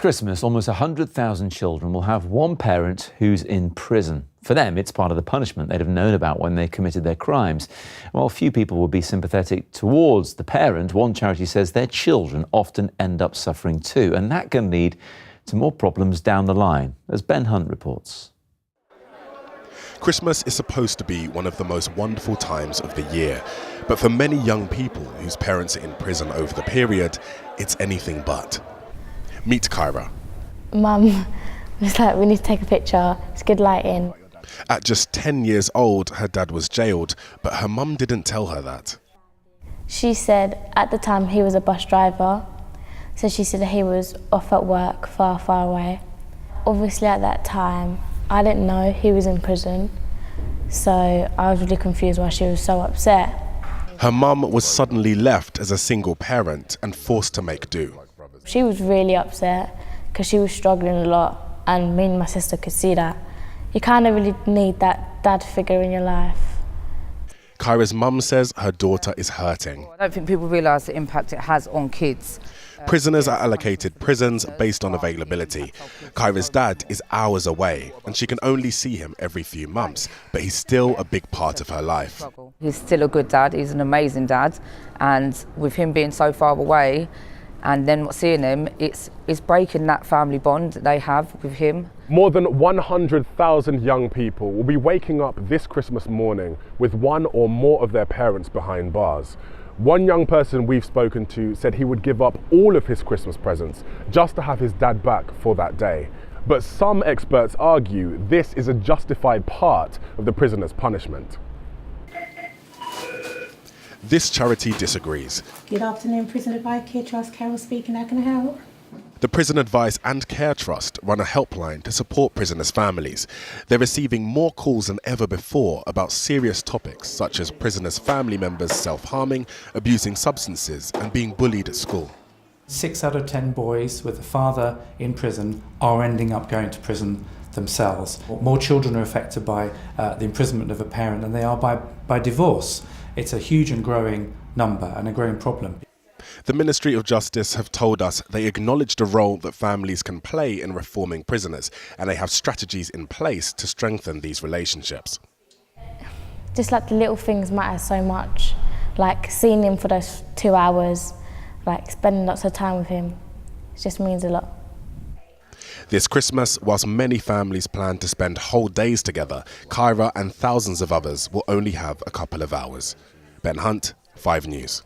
Christmas, almost 100,000 children will have one parent who's in prison. For them, it's part of the punishment they'd have known about when they committed their crimes. While few people would be sympathetic towards the parent, one charity says their children often end up suffering too, and that can lead to more problems down the line, as Ben Hunte reports. Christmas is supposed to be one of the most wonderful times of the year, but for many young people whose parents are in prison over the period, it's anything but. Meet Kyra. Mum was like, we need to take a picture, it's good lighting. At just 10 years old, her dad was jailed, but her mum didn't tell her that. She said at the time he was a bus driver, so she said he was off at work far, far away. Obviously at that time, I didn't know he was in prison, so I was really confused why she was so upset. Her mum was suddenly left as a single parent and forced to make do. She was really upset because she was struggling a lot, and me and my sister could see that. You kind of really need that dad figure in your life. Kyra's mum says her daughter is hurting. I don't think people realise the impact it has on kids. Prisoners are allocated prisons based on availability. Kyra's dad is hours away and she can only see him every few months, but he's still a big part of her life. He's still a good dad, he's an amazing dad, and with him being so far away and then not seeing him, it's breaking that family bond that they have with him. More than 100,000 young people will be waking up this Christmas morning with one or more of their parents behind bars. One young person we've spoken to said he would give up all of his Christmas presents just to have his dad back for that day. But some experts argue this is a justified part of the prisoner's punishment. This charity disagrees. Good afternoon, Prison Advice Care Trust. Carol speaking, how can I help? The Prison Advice and Care Trust run a helpline to support prisoners' families. They're receiving more calls than ever before about serious topics such as prisoners' family members self-harming, abusing substances and being bullied at school. 6 out of 10 boys with a father in prison are ending up going to prison themselves. More children are affected by the imprisonment of a parent than they are by divorce. It's a huge and growing number and a growing problem. The Ministry of Justice have told us they acknowledge the role that families can play in reforming prisoners, and they have strategies in place to strengthen these relationships. Just like the little things matter so much, like seeing him for those 2 hours, like spending lots of time with him, it just means a lot. This Christmas, whilst many families plan to spend whole days together, Kyra and thousands of others will only have a couple of hours. Ben Hunte, 5 News.